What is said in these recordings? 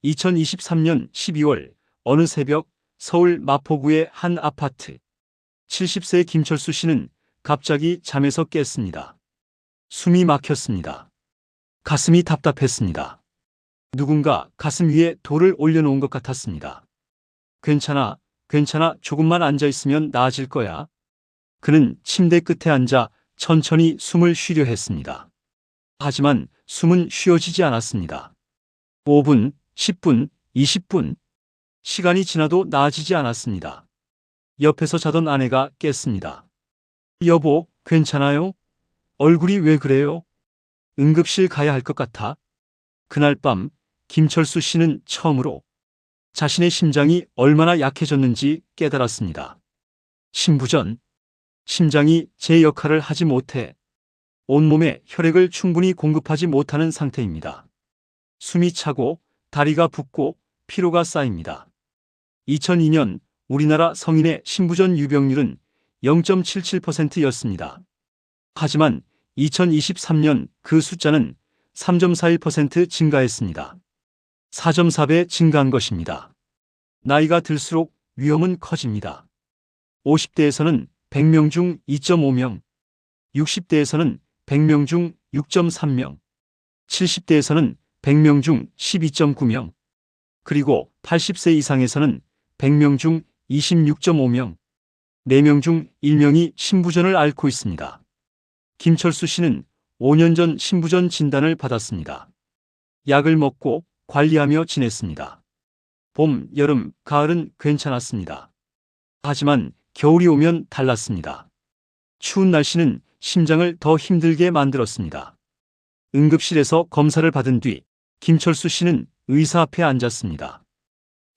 2023년 12월 어느 새벽 서울 마포구의 한 아파트. 70세 김철수 씨는 갑자기 잠에서 깼습니다. 숨이 막혔습니다. 가슴이 답답했습니다. 누군가 가슴 위에 돌을 올려놓은 것 같았습니다. 괜찮아, 괜찮아, 조금만 앉아있으면 나아질 거야. 그는 침대 끝에 앉아 천천히 숨을 쉬려 했습니다. 하지만 숨은 쉬어지지 않았습니다. 5분, 10분, 20분. 시간이 지나도 나아지지 않았습니다. 옆에서 자던 아내가 깼습니다. 여보, 괜찮아요? 얼굴이 왜 그래요? 응급실 가야 할 것 같아. 그날 밤 김철수 씨는 처음으로 자신의 심장이 얼마나 약해졌는지 깨달았습니다. 심부전. 심장이 제 역할을 하지 못해 온몸에 혈액을 충분히 공급하지 못하는 상태입니다. 숨이 차고 다리가 붓고 피로가 쌓입니다. 2002년 우리나라 성인의 심부전 유병률은 0.77%였습니다. 하지만 2023년 그 숫자는 3.41% 증가했습니다. 4.4배 증가한 것입니다. 나이가 들수록 위험은 커집니다. 50대에서는 100명 중 2.5명, 60대에서는 100명 중 6.3명, 70대에서는 100명 중 12.9명, 그리고 80세 이상에서는 100명 중 26.5명, 4명 중 1명이 심부전을 앓고 있습니다. 김철수 씨는 5년 전 심부전 진단을 받았습니다. 약을 먹고 관리하며 지냈습니다. 봄, 여름, 가을은 괜찮았습니다. 하지만 겨울이 오면 달랐습니다. 추운 날씨는 심장을 더 힘들게 만들었습니다. 응급실에서 검사를 받은 뒤 김철수 씨는 의사 앞에 앉았습니다.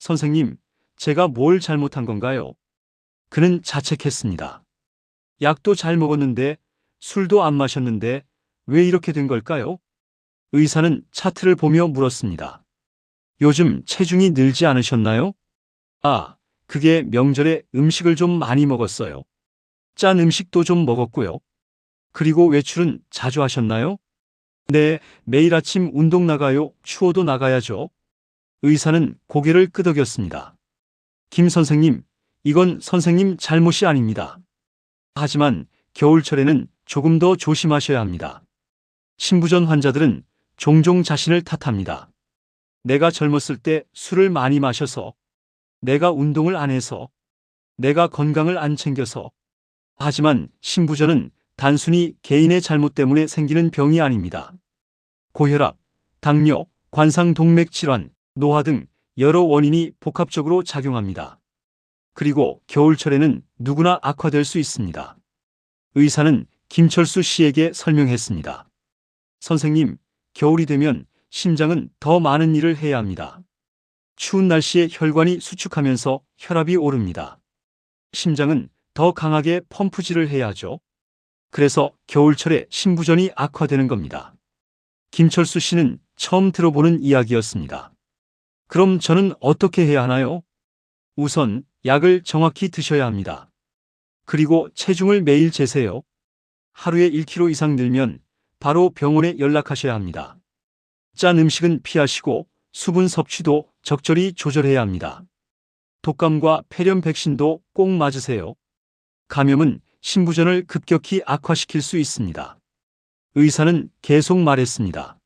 선생님, 제가 뭘 잘못한 건가요? 그는 자책했습니다. 약도 잘 먹었는데, 술도 안 마셨는데 왜 이렇게 된 걸까요? 의사는 차트를 보며 물었습니다. 요즘 체중이 늘지 않으셨나요? 아, 그게 명절에 음식을 좀 많이 먹었어요. 짠 음식도 좀 먹었고요. 그리고 외출은 자주 하셨나요? 네, 매일 아침 운동 나가요. 추워도 나가야죠. 의사는 고개를 끄덕였습니다. 김 선생님, 이건 선생님 잘못이 아닙니다. 하지만 겨울철에는 조금 더 조심하셔야 합니다. 심부전 환자들은 종종 자신을 탓합니다. 내가 젊었을 때 술을 많이 마셔서, 내가 운동을 안 해서, 내가 건강을 안 챙겨서. 하지만 심부전은 단순히 개인의 잘못 때문에 생기는 병이 아닙니다. 고혈압, 당뇨, 관상동맥 질환, 노화 등 여러 원인이 복합적으로 작용합니다. 그리고 겨울철에는 누구나 악화될 수 있습니다. 의사는 김철수 씨에게 설명했습니다. 선생님, 겨울이 되면 심장은 더 많은 일을 해야 합니다. 추운 날씨에 혈관이 수축하면서 혈압이 오릅니다. 심장은 더 강하게 펌프질을 해야 하죠. 그래서 겨울철에 심부전이 악화되는 겁니다. 김철수 씨는 처음 들어보는 이야기였습니다. 그럼 저는 어떻게 해야 하나요? 우선 약을 정확히 드셔야 합니다. 그리고 체중을 매일 재세요. 하루에 1kg 이상 늘면 바로 병원에 연락하셔야 합니다. 짠 음식은 피하시고 수분 섭취도 적절히 조절해야 합니다. 독감과 폐렴 백신도 꼭 맞으세요. 감염은 심부전을 급격히 악화시킬 수 있습니다. 의사는 계속 말했습니다.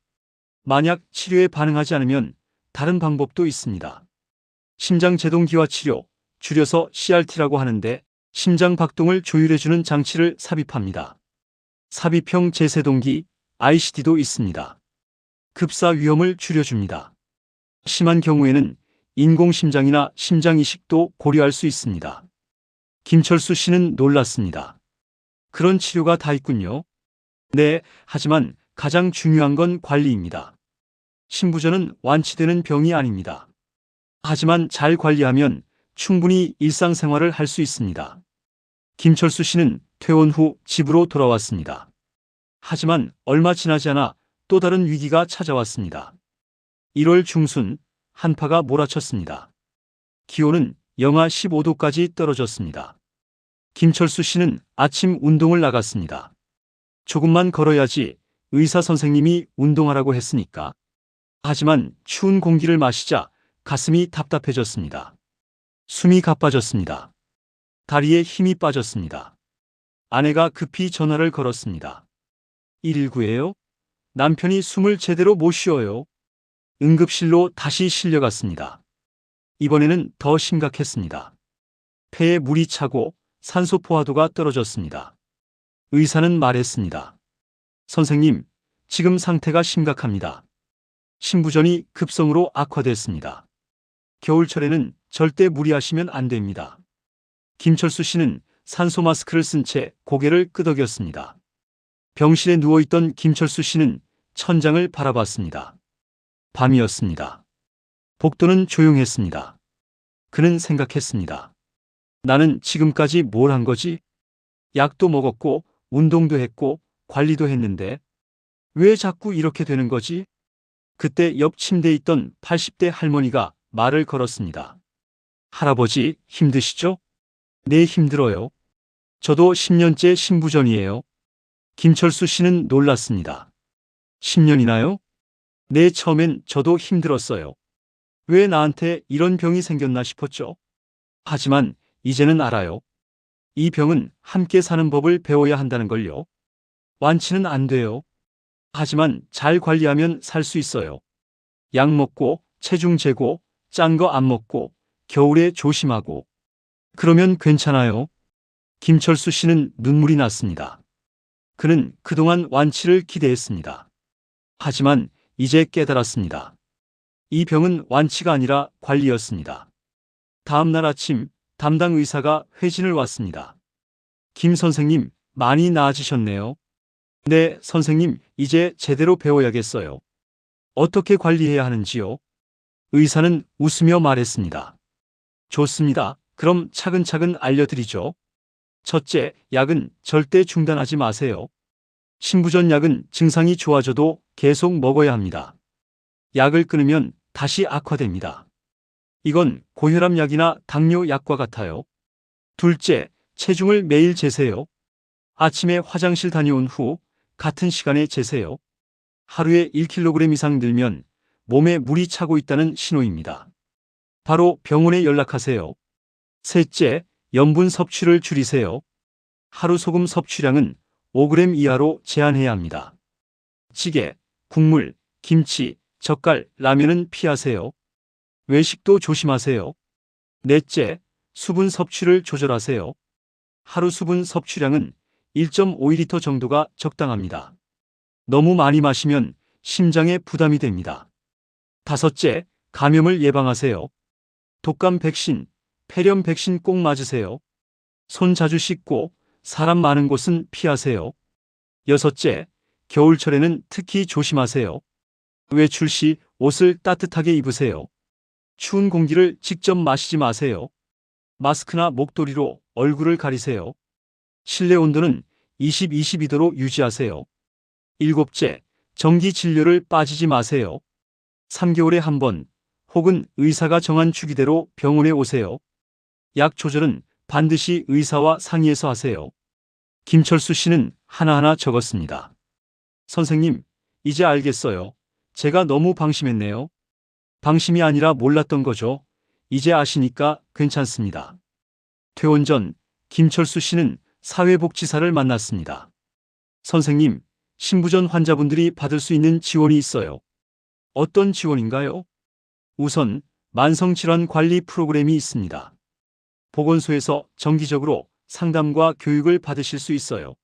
만약 치료에 반응하지 않으면 다른 방법도 있습니다. 심장제동기화 치료, 줄여서 CRT라고 하는데 심장 박동을 조율해주는 장치를 삽입합니다. 삽입형 제세동기, ICD도 있습니다. 급사 위험을 줄여줍니다. 심한 경우에는 인공심장이나 심장이식도 고려할 수 있습니다. 김철수 씨는 놀랐습니다. 그런 치료가 다 있군요. 네, 하지만 가장 중요한 건 관리입니다. 심부전은 완치되는 병이 아닙니다. 하지만 잘 관리하면 충분히 일상생활을 할 수 있습니다. 김철수 씨는 퇴원 후 집으로 돌아왔습니다. 하지만 얼마 지나지 않아 또 다른 위기가 찾아왔습니다. 1월 중순 한파가 몰아쳤습니다. 기온은 영하 15도까지 떨어졌습니다. 김철수 씨는 아침 운동을 나갔습니다. 조금만 걸어야지 의사 선생님이 운동하라고 했으니까. 하지만 추운 공기를 마시자 가슴이 답답해졌습니다. 숨이 가빠졌습니다. 다리에 힘이 빠졌습니다. 아내가 급히 전화를 걸었습니다. 119예요? 남편이 숨을 제대로 못 쉬어요. 응급실로 다시 실려갔습니다. 이번에는 더 심각했습니다. 폐에 물이 차고 산소 포화도가 떨어졌습니다. 의사는 말했습니다. 선생님, 지금 상태가 심각합니다. 심부전이 급성으로 악화됐습니다. 겨울철에는 절대 무리하시면 안 됩니다. 김철수 씨는 산소 마스크를 쓴 채 고개를 끄덕였습니다. 병실에 누워있던 김철수 씨는 천장을 바라봤습니다. 밤이었습니다. 복도는 조용했습니다. 그는 생각했습니다. 나는 지금까지 뭘 한 거지? 약도 먹었고 운동도 했고 관리도 했는데 왜 자꾸 이렇게 되는 거지? 그때 옆 침대에 있던 80대 할머니가 말을 걸었습니다. 할아버지, 힘드시죠? 네, 힘들어요. 저도 10년째 신부전이에요. 김철수 씨는 놀랐습니다. 10년이나요? 네, 처음엔 저도 힘들었어요. 왜 나한테 이런 병이 생겼나 싶었죠. 하지만 이제는 알아요. 이 병은 함께 사는 법을 배워야 한다는 걸요. 완치는 안 돼요. 하지만 잘 관리하면 살 수 있어요. 약 먹고, 체중 재고, 짠 거 안 먹고, 겨울에 조심하고. 그러면 괜찮아요. 김철수 씨는 눈물이 났습니다. 그는 그동안 완치를 기대했습니다. 하지만 이제 깨달았습니다. 이 병은 완치가 아니라 관리였습니다. 다음 날 아침 담당 의사가 회진을 왔습니다. 김 선생님, 많이 나아지셨네요. 네, 선생님, 이제 제대로 배워야겠어요. 어떻게 관리해야 하는지요? 의사는 웃으며 말했습니다. 좋습니다. 그럼 차근차근 알려드리죠. 첫째, 약은 절대 중단하지 마세요. 신부전 약은 증상이 좋아져도 계속 먹어야 합니다. 약을 끊으면 다시 악화됩니다. 이건 고혈압 약이나 당뇨 약과 같아요. 둘째, 체중을 매일 재세요. 아침에 화장실 다녀온 후 같은 시간에 재세요. 하루에 1kg 이상 늘면 몸에 물이 차고 있다는 신호입니다. 바로 병원에 연락하세요. 셋째, 염분 섭취를 줄이세요. 하루 소금 섭취량은 5g 이하로 제한해야 합니다. 찌개, 국물, 김치, 젓갈, 라면은 피하세요. 외식도 조심하세요. 넷째, 수분 섭취를 조절하세요. 하루 수분 섭취량은 1.5리터 정도가 적당합니다. 너무 많이 마시면 심장에 부담이 됩니다. 다섯째, 감염을 예방하세요. 독감 백신, 폐렴 백신 꼭 맞으세요. 손 자주 씻고 사람 많은 곳은 피하세요. 여섯째, 겨울철에는 특히 조심하세요. 외출 시 옷을 따뜻하게 입으세요. 추운 공기를 직접 마시지 마세요. 마스크나 목도리로 얼굴을 가리세요. 실내 온도는 20-22도로 유지하세요. 일곱째, 정기 진료를 빠지지 마세요. 3개월에 한 번 혹은 의사가 정한 주기대로 병원에 오세요. 약 조절은 반드시 의사와 상의해서 하세요. 김철수 씨는 하나하나 적었습니다. 선생님, 이제 알겠어요. 제가 너무 방심했네요. 방심이 아니라 몰랐던 거죠. 이제 아시니까 괜찮습니다. 퇴원 전 김철수 씨는 사회복지사를 만났습니다. 선생님, 신부전 환자분들이 받을 수 있는 지원이 있어요. 어떤 지원인가요? 우선 만성질환 관리 프로그램이 있습니다. 보건소에서 정기적으로 상담과 교육을 받으실 수 있어요.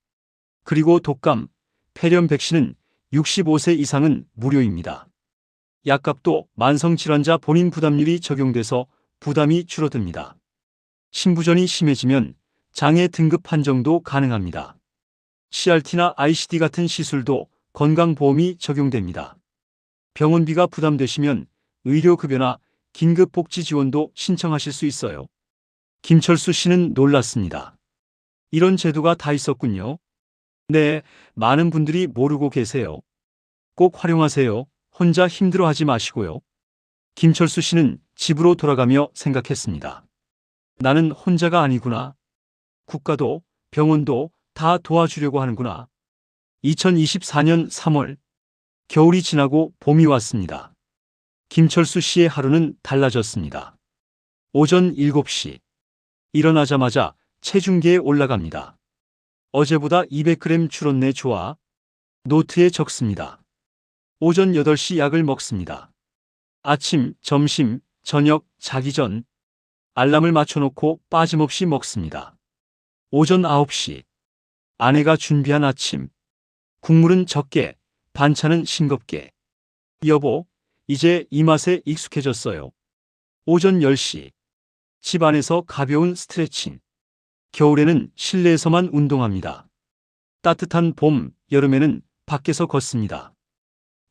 그리고 독감, 폐렴 백신은 65세 이상은 무료입니다. 약값도 만성질환자 본인 부담률이 적용돼서 부담이 줄어듭니다. 신부전이 심해지면 장애 등급 판정도 가능합니다. CRT나 ICD 같은 시술도 건강보험이 적용됩니다. 병원비가 부담되시면 의료급여나 긴급복지 지원도 신청하실 수 있어요. 김철수 씨는 놀랐습니다. 이런 제도가 다 있었군요. 네, 많은 분들이 모르고 계세요. 꼭 활용하세요. 혼자 힘들어하지 마시고요. 김철수 씨는 집으로 돌아가며 생각했습니다. 나는 혼자가 아니구나. 국가도 병원도 다 도와주려고 하는구나. 2024년 3월, 겨울이 지나고 봄이 왔습니다. 김철수 씨의 하루는 달라졌습니다. 오전 7시. 일어나자마자 체중계에 올라갑니다. 어제보다 200g 줄었네 좋아. 노트에 적습니다. 오전 8시 약을 먹습니다. 아침, 점심, 저녁, 자기 전 알람을 맞춰놓고 빠짐없이 먹습니다. 오전 9시. 아내가 준비한 아침. 국물은 적게, 반찬은 싱겁게. 여보, 이제 이 맛에 익숙해졌어요. 오전 10시. 집 안에서 가벼운 스트레칭. 겨울에는 실내에서만 운동합니다. 따뜻한 봄, 여름에는 밖에서 걷습니다.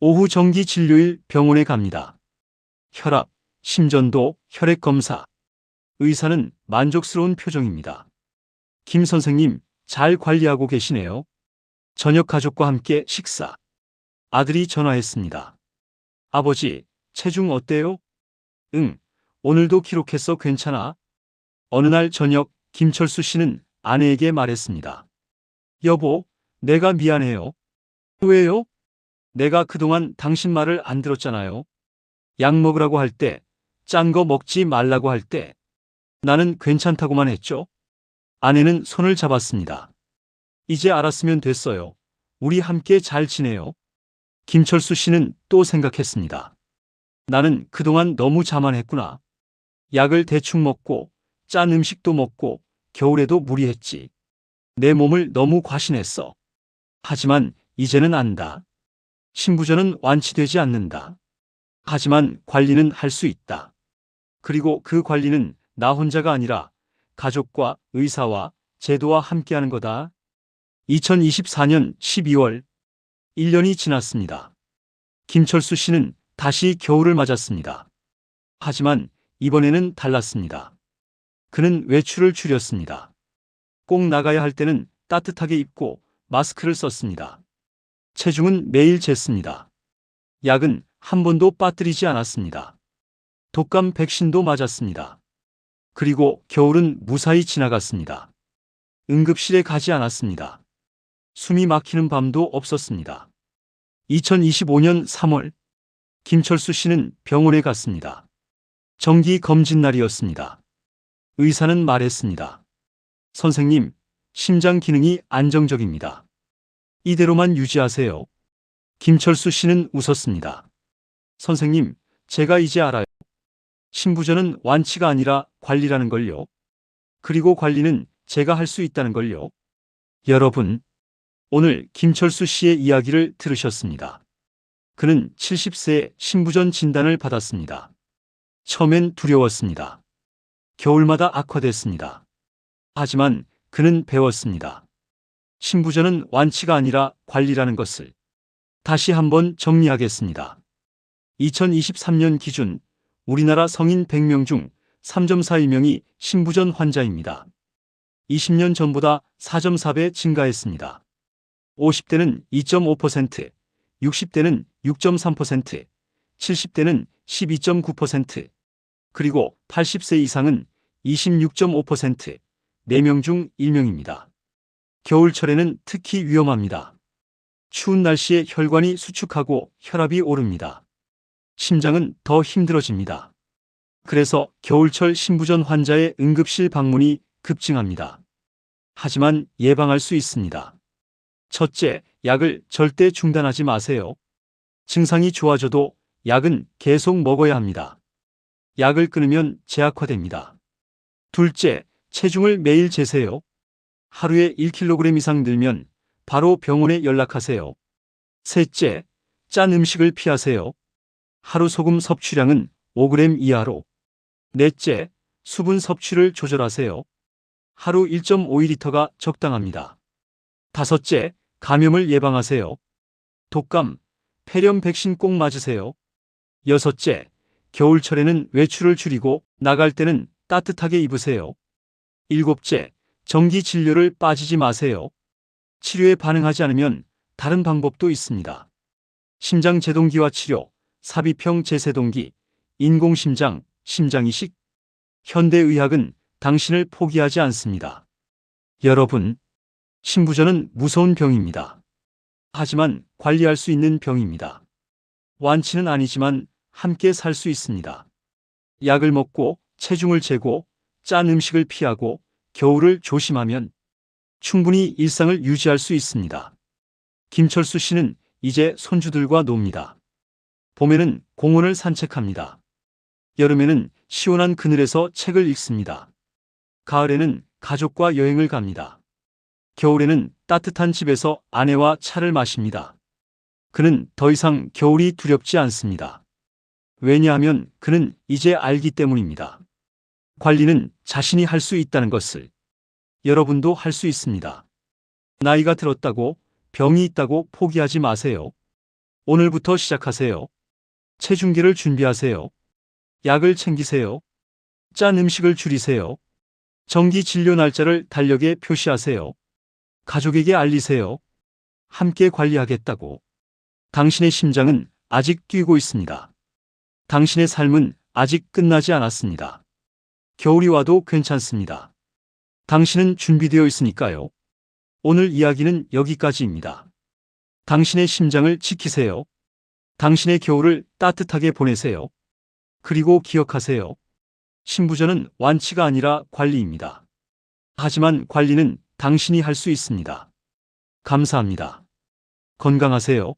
오후 정기 진료일 병원에 갑니다. 혈압, 심전도, 혈액 검사. 의사는 만족스러운 표정입니다. 김 선생님, 잘 관리하고 계시네요. 저녁 가족과 함께 식사. 아들이 전화했습니다. 아버지, 체중 어때요? 응, 오늘도 기록했어 괜찮아? 어느 날 저녁 김철수 씨는 아내에게 말했습니다. 여보, 내가 미안해요. 왜요? 내가 그동안 당신 말을 안 들었잖아요. 약 먹으라고 할 때, 짠 거 먹지 말라고 할 때, 나는 괜찮다고만 했죠? 아내는 손을 잡았습니다. 이제 알았으면 됐어요. 우리 함께 잘 지내요. 김철수 씨는 또 생각했습니다. 나는 그동안 너무 자만했구나. 약을 대충 먹고, 짠 음식도 먹고, 겨울에도 무리했지. 내 몸을 너무 과신했어. 하지만 이제는 안다. 신부전은 완치되지 않는다. 하지만 관리는 할 수 있다. 그리고 그 관리는 나 혼자가 아니라 가족과 의사와 제도와 함께하는 거다. 2024년 12월 1년이 지났습니다. 김철수 씨는 다시 겨울을 맞았습니다. 하지만 이번에는 달랐습니다. 그는 외출을 줄였습니다. 꼭 나가야 할 때는 따뜻하게 입고 마스크를 썼습니다. 체중은 매일 쟀습니다. 약은 한 번도 빠뜨리지 않았습니다. 독감 백신도 맞았습니다. 그리고 겨울은 무사히 지나갔습니다. 응급실에 가지 않았습니다. 숨이 막히는 밤도 없었습니다. 2025년 3월 김철수 씨는 병원에 갔습니다. 정기 검진 날이었습니다. 의사는 말했습니다. 선생님, 심장 기능이 안정적입니다. 이대로만 유지하세요. 김철수 씨는 웃었습니다. 선생님, 제가 이제 알아요. 신부전은 완치가 아니라 관리라는 걸요. 그리고 관리는 제가 할 수 있다는 걸요. 여러분, 오늘 김철수 씨의 이야기를 들으셨습니다. 그는 70세에 신부전 진단을 받았습니다. 처음엔 두려웠습니다. 겨울마다 악화됐습니다. 하지만 그는 배웠습니다. 신부전은 완치가 아니라 관리라는 것을. 다시 한번 정리하겠습니다. 2023년 기준 우리나라 성인 100명 중 3.41명이 신부전 환자입니다. 20년 전보다 4.4배 증가했습니다. 50대는 2.5%, 60대는 6.3%, 70대는 12.9%, 그리고 80세 이상은 26.5%, 4명 중 1명입니다. 겨울철에는 특히 위험합니다. 추운 날씨에 혈관이 수축하고 혈압이 오릅니다. 심장은 더 힘들어집니다. 그래서 겨울철 신부전 환자의 응급실 방문이 급증합니다. 하지만 예방할 수 있습니다. 첫째, 약을 절대 중단하지 마세요. 증상이 좋아져도 약은 계속 먹어야 합니다. 약을 끊으면 재악화됩니다. 둘째, 체중을 매일 재세요. 하루에 1kg 이상 늘면 바로 병원에 연락하세요. 셋째, 짠 음식을 피하세요. 하루 소금 섭취량은 5g 이하로. 넷째, 수분 섭취를 조절하세요. 하루 1.5리터가 적당합니다. 다섯째, 감염을 예방하세요. 독감, 폐렴 백신 꼭 맞으세요. 여섯째, 겨울철에는 외출을 줄이고 나갈 때는 따뜻하게 입으세요. 일곱째, 정기 진료를 빠지지 마세요. 치료에 반응하지 않으면 다른 방법도 있습니다. 심장 제동기와 치료, 삽입형 제세동기, 인공심장, 심장이식. 현대의학은 당신을 포기하지 않습니다. 여러분, 신부전은 무서운 병입니다. 하지만 관리할 수 있는 병입니다. 완치는 아니지만 함께 살 수 있습니다. 약을 먹고 체중을 재고 짠 음식을 피하고 겨울을 조심하면 충분히 일상을 유지할 수 있습니다. 김철수 씨는 이제 손주들과 놉니다. 봄에는 공원을 산책합니다. 여름에는 시원한 그늘에서 책을 읽습니다. 가을에는 가족과 여행을 갑니다. 겨울에는 따뜻한 집에서 아내와 차를 마십니다. 그는 더 이상 겨울이 두렵지 않습니다. 왜냐하면 그는 이제 알기 때문입니다. 관리는 자신이 할 수 있다는 것을. 여러분도 할 수 있습니다. 나이가 들었다고, 병이 있다고 포기하지 마세요. 오늘부터 시작하세요. 체중계를 준비하세요. 약을 챙기세요. 짠 음식을 줄이세요. 정기 진료 날짜를 달력에 표시하세요. 가족에게 알리세요. 함께 관리하겠다고. 당신의 심장은 아직 뛰고 있습니다. 당신의 삶은 아직 끝나지 않았습니다. 겨울이 와도 괜찮습니다. 당신은 준비되어 있으니까요. 오늘 이야기는 여기까지입니다. 당신의 심장을 지키세요. 당신의 겨울을 따뜻하게 보내세요. 그리고 기억하세요. 신부전은 완치가 아니라 관리입니다. 하지만 관리는 당신이 할 수 있습니다. 감사합니다. 건강하세요.